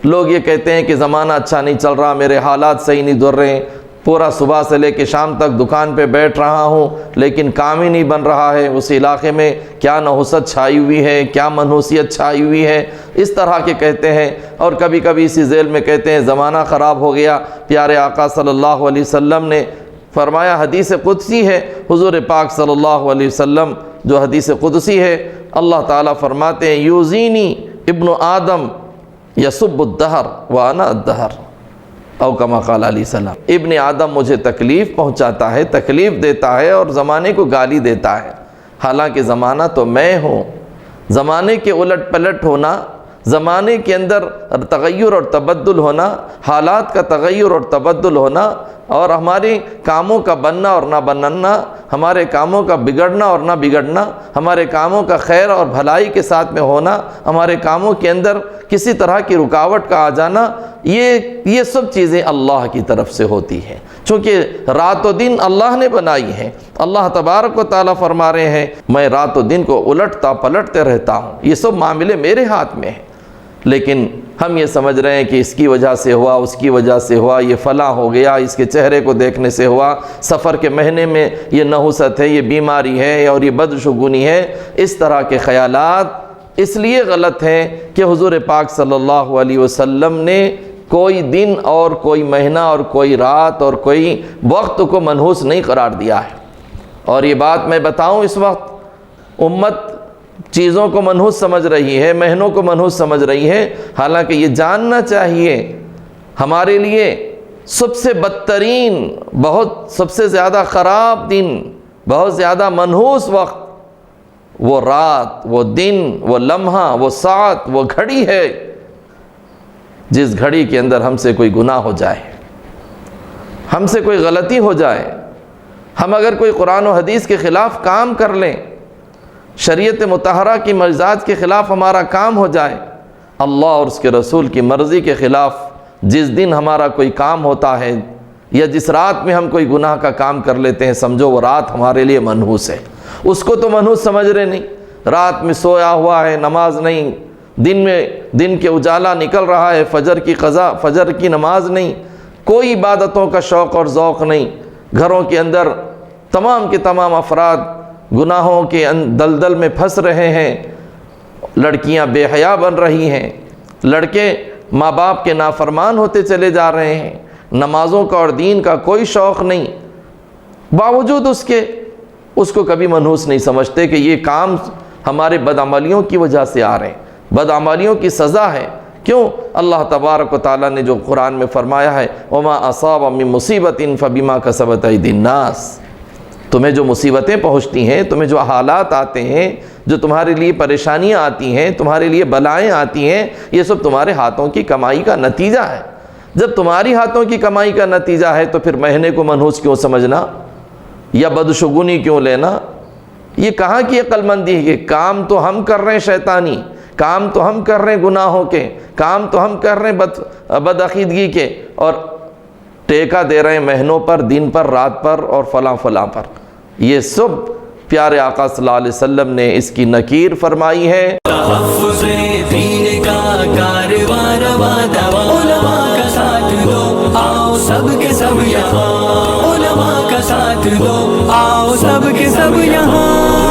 لوگ یہ کہتے ہیں کہ زمانہ اچھا نہیں چل رہا، میرے حالات صحیح نہیں گزر رہے، پورا صبح سے لے کے شام تک دکان پہ بیٹھ رہا ہوں لیکن کام ہی نہیں بن رہا ہے، اس علاقے میں کیا نحوست چھائی ہوئی ہے، کیا منحوسیت چھائی ہوئی ہے، اس طرح کے کہتے ہیں۔ اور کبھی کبھی اسی ذیل میں کہتے ہیں زمانہ خراب ہو گیا۔ پیارے آقا صلی اللہ علیہ وسلم نے فرمایا، حدیث قدسی ہے، حضور پاک صلی اللہ علیہ وسلم جو حدیث قدسی ہے، اللہ تعالیٰ فرماتے ہیں یوزینی ابن آدم یسب الدہر وانا الدہر، او کما قال علیہ السلام، ابن آدم مجھے تکلیف پہنچاتا ہے، تکلیف دیتا ہے اور زمانے کو گالی دیتا ہے، حالانکہ زمانہ تو میں ہوں۔ زمانے کے الٹ پلٹ ہونا، زمانے کے اندر تغیر اور تبدل ہونا، حالات کا تغیر اور تبدل ہونا، اور ہمارے کاموں کا بننا اور نہ بننا، ہمارے کاموں کا بگڑنا اور نہ بگڑنا، ہمارے کاموں کا خیر اور بھلائی کے ساتھ میں ہونا، ہمارے کاموں کے اندر کسی طرح کی رکاوٹ کا آ جانا، یہ سب چیزیں اللہ کی طرف سے ہوتی ہیں، چونکہ رات و دن اللہ نے بنائی ہیں۔ اللہ تبارک و تعالیٰ فرما رہے ہیں میں رات و دن کو الٹتا پلٹتے رہتا ہوں، یہ سب معاملے میرے ہاتھ میں ہیں، لیکن ہم یہ سمجھ رہے ہیں کہ اس کی وجہ سے ہوا، اس کی وجہ سے ہوا، یہ فلاں ہو گیا، اس کے چہرے کو دیکھنے سے ہوا، سفر کے مہینے میں یہ نحوست ہے، یہ بیماری ہے اور یہ بدشگونی ہے۔ اس طرح کے خیالات اس لیے غلط ہیں کہ حضور پاک صلی اللہ علیہ وسلم نے کوئی دن اور کوئی مہینہ اور کوئی رات اور کوئی وقت کو منحوس نہیں قرار دیا ہے۔ اور یہ بات میں بتاؤں، اس وقت امت چیزوں کو منحوس سمجھ رہی ہے، مہینوں کو منحوس سمجھ رہی ہے، حالانکہ یہ جاننا چاہیے ہمارے لیے سب سے بدترین، سب سے زیادہ خراب دن، بہت زیادہ منحوس وقت وہ رات، وہ دن، وہ لمحہ، وہ ساعت، وہ گھڑی ہے جس گھڑی کے اندر ہم سے کوئی گناہ ہو جائے، ہم سے کوئی غلطی ہو جائے، ہم اگر کوئی قرآن و حدیث کے خلاف کام کر لیں، شریعت مطہرہ کی مجازات کے خلاف ہمارا کام ہو جائے، اللہ اور اس کے رسول کی مرضی کے خلاف جس دن ہمارا کوئی کام ہوتا ہے یا جس رات میں ہم کوئی گناہ کا کام کر لیتے ہیں، سمجھو وہ رات ہمارے لیے منحوس ہے۔ اس کو تو منحوس سمجھ رہے نہیں، رات میں سویا ہوا ہے، نماز نہیں، دن کے اجالا نکل رہا ہے، فجر کی قضا، فجر کی نماز نہیں، کوئی عبادتوں کا شوق اور ذوق نہیں، گھروں کے اندر تمام کے تمام افراد گناہوں کے دلدل میں پھنس رہے ہیں، لڑکیاں بے حیا بن رہی ہیں، لڑکے ماں باپ کے نافرمان ہوتے چلے جا رہے ہیں، نمازوں کا اور دین کا کوئی شوق نہیں، باوجود اس کو کبھی منحوس نہیں سمجھتے کہ یہ کام ہمارے بدعملیوں کی وجہ سے آ رہے ہیں، بدعملیوں کی سزا ہے۔ کیوں؟ اللہ تبارک و تعالیٰ نے جو قرآن میں فرمایا ہے وَمَا أَصَابَ مِن مُّصِيبَةٍ فَبِمَا كَسَبَتْ أَيْدِي النَّاسِ، تمہیں جو مصیبتیں پہنچتی ہیں، تمہیں جو حالات آتے ہیں، جو تمہارے لیے پریشانیاں آتی ہیں، تمہارے لیے بلائیں آتی ہیں، یہ سب تمہارے ہاتھوں کی کمائی کا نتیجہ ہے۔ جب تمہاری ہاتھوں کی کمائی کا نتیجہ ہے تو پھر مہینے کو منحوس کیوں سمجھنا یا بدشگونی کیوں لینا؟ یہ کہاں کی عقل مندی ہے کہ کام تو ہم کر رہے ہیں شیطانی، کام تو ہم کر رہے ہیں گناہوں کے، کام تو ہم کر رہے ہیں بدعقیدگی کے، اور ٹیکہ دے رہے ہیں مہینوں پر، دن پر، رات پر اور فلاں فلاں پر۔ یہ سب پیارے آقا صلی اللہ علیہ وسلم نے اس کی نکیر فرمائی ہے۔ تحفظ دین کا کارواں رواں دواں، علماء کا ساتھ دو آؤ سب کے سب یہاں، علماء کا ساتھ دو آؤ سب کے سب یہاں۔